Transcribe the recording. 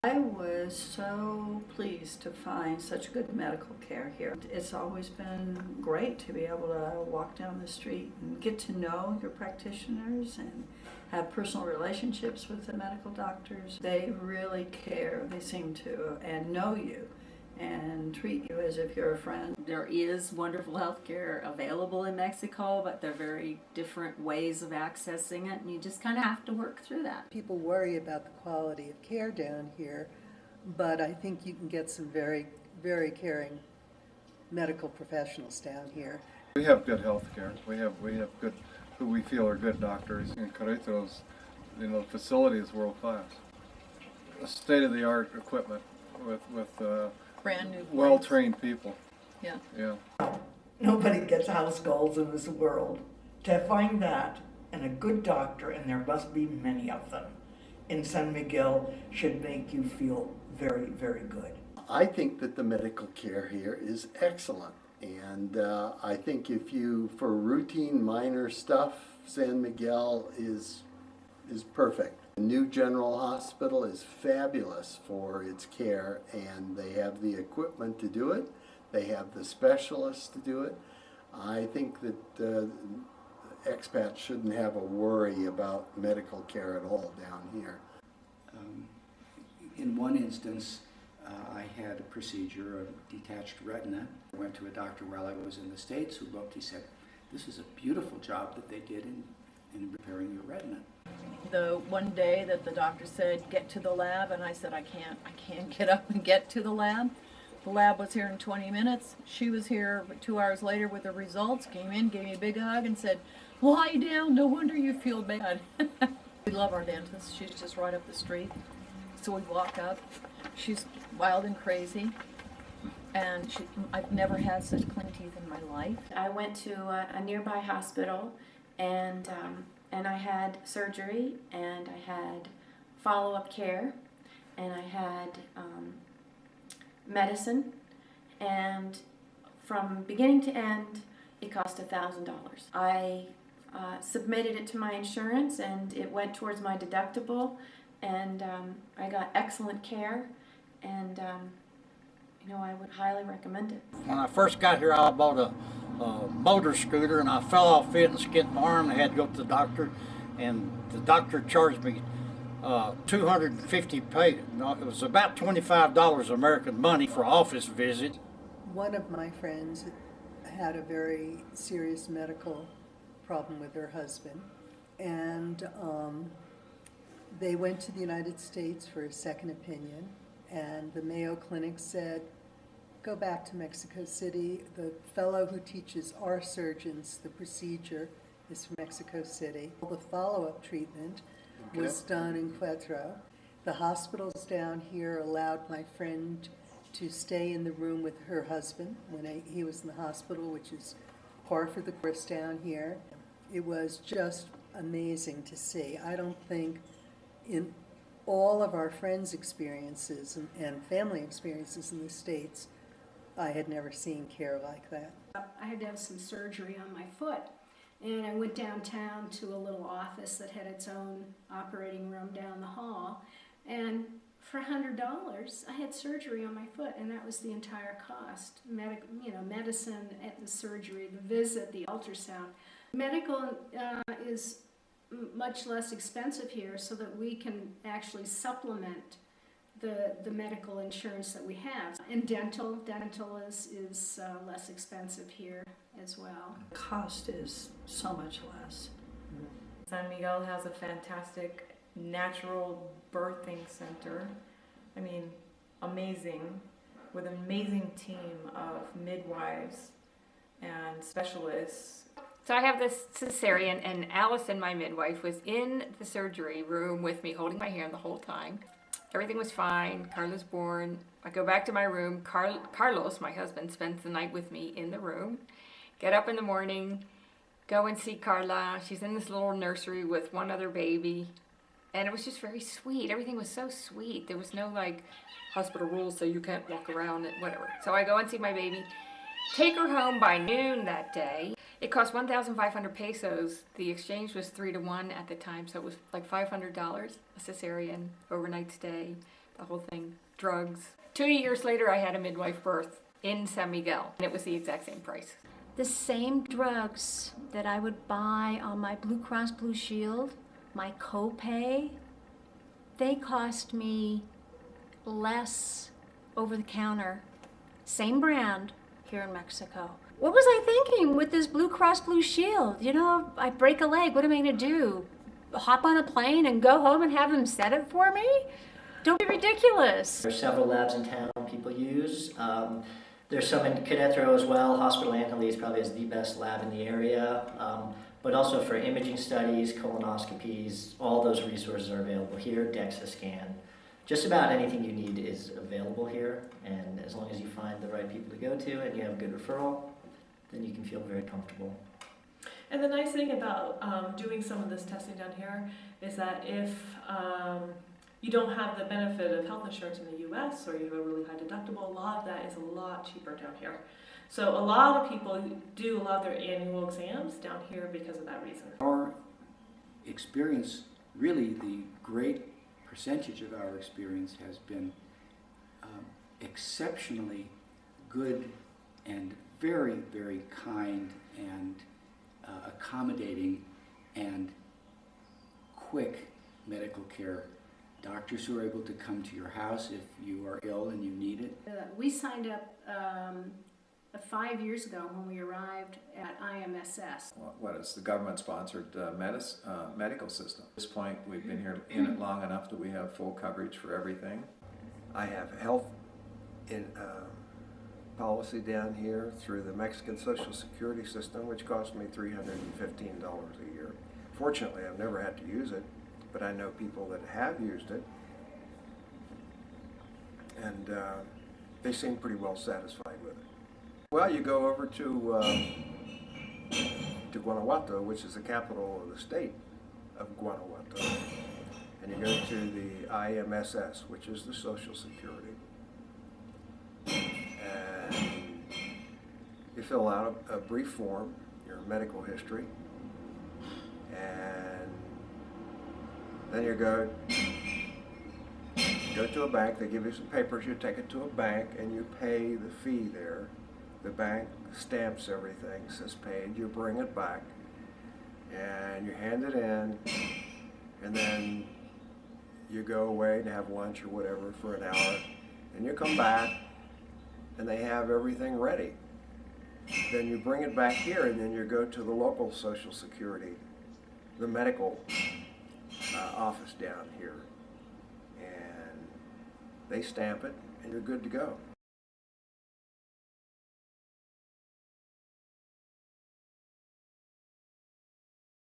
I was so pleased to find such good medical care here. It's always been great to be able to walk down the street and get to know your practitioners and have personal relationships with the medical doctors. They really care, they seem to, and know you and treat you as if you're a friend. There is wonderful health care available in Mexico, but they're very different ways of accessing it, and you just kind of have to work through that. People worry about the quality of care down here, but I think you can get some very, very caring medical professionals down here. We have good health care. We have good, who we feel are good doctors. In Querétoro's, the facility is world class. State-of-the-art equipment with Brand new. well-trained people. Yeah. Yeah. Nobody gets house calls in this world. To find that and a good doctor, and there must be many of them, in San Miguel should make you feel very, very good. I think that the medical care here is excellent. And I think if you, for routine minor stuff, San Miguel is perfect. The new general hospital is fabulous for its care, and they have the equipment to do it. They have the specialists to do it. I think that expats shouldn't have a worry about medical care at all down here. In one instance, I had a procedure, a detached retina. I went to a doctor while I was in the States who looked, he said, "This is a beautiful job that they did in repairing your retina." The one day that the doctor said, get to the lab, and I said, I can't get up and get to the lab. The lab was here in 20 minutes. She was here 2 hours later with the results, came in, gave me a big hug and said, lie down, no wonder you feel bad. We love our dentist. She's just right up the street. So we walk up. She's wild and crazy. And I've never had such clean teeth in my life. I went to a nearby hospital and I had surgery and I had follow-up care and I had medicine, and from beginning to end it cost $1,000. I submitted it to my insurance and it went towards my deductible, and I got excellent care, and I would highly recommend it. When I first got here, I bought a motor scooter and I fell off it and skinned my arm and I had to go to the doctor, and the doctor charged me $250 it was about $25 American money for office visit. One of my friends had a very serious medical problem with her husband, and they went to the United States for a second opinion, and the Mayo Clinic said, go back to Mexico City. The fellow who teaches our surgeons the procedure is from Mexico City. The follow-up treatment was done in Querétaro. The hospitals down here allowed my friend to stay in the room with her husband when he was in the hospital, which is par for the course down here. It was just amazing to see. I don't think in all of our friends' experiences and family experiences in the States, I had never seen care like that. I had to have some surgery on my foot, and I went downtown to a little office that had its own operating room down the hall, and for $100 I had surgery on my foot, and that was the entire cost. Medicine, the surgery, the visit, the ultrasound. Medical is much less expensive here, so that we can actually supplement the medical insurance that we have. And dental is less expensive here as well. The cost is so much less. San Miguel has a fantastic natural birthing center. I mean, amazing, with an amazing team of midwives and specialists. So I have this cesarean, and Allison, my midwife, was in the surgery room with me, holding my hand the whole time. Everything was fine. Carla's born. I go back to my room. Carlos, my husband, spends the night with me in the room. Get up in the morning, go and see Carla. She's in this little nursery with one other baby. And it was just very sweet. Everything was so sweet. There was no hospital rules, so you can't walk around and whatever. So I go and see my baby. Take her home by noon that day. It cost 1,500 pesos. The exchange was 3 to 1 at the time, so it was like $500 a cesarean overnight stay, the whole thing, drugs. 2 years later, I had a midwife birth in San Miguel, and it was the exact same price. The same drugs that I would buy on my Blue Cross Blue Shield, my copay, they cost me less over the counter, same brand, here in Mexico. What was I thinking with this Blue Cross Blue Shield? You know, I break a leg, what am I gonna do? Hop on a plane and go home and have them set it for me? Don't be ridiculous. There's several labs in town people use. There's some in Querétaro as well. Hospital Angeles probably has the best lab in the area. But also for imaging studies, colonoscopies, all those resources are available here. DEXA scan. Just about anything you need is available here. And as long as you find the right people to go to and you have a good referral, then you can feel very comfortable. And the nice thing about doing some of this testing down here is that if you don't have the benefit of health insurance in the US, or you have a really high deductible, a lot of that is a lot cheaper down here. So a lot of people do a lot of their annual exams down here because of that reason. Our experience, really the great percentage of our experience has been exceptionally good and very, very kind and accommodating and quick medical care. Doctors who are able to come to your house if you are ill and you need it. We signed up 5 years ago when we arrived at IMSS. What is the government-sponsored medical system? At this point, we've been here in it long enough that we have full coverage for everything. I have health policy down here through the Mexican Social Security system, which cost me $315 a year. Fortunately, I've never had to use it, but I know people that have used it, and they seem pretty well satisfied with it. Well, you go over to Guanajuato, which is the capital of the state of Guanajuato, and you go to the IMSS, which is the Social Security, and you fill out a brief form, your medical history, and then you go to a bank. They give you some papers. You take it to a bank and you pay the fee there. The bank stamps everything, says paid. You bring it back and you hand it in, and then you go away and have lunch or whatever for an hour, and you come back and they have everything ready. Then you bring it back here, and then you go to the local Social Security, the medical office down here, and they stamp it and you're good to go.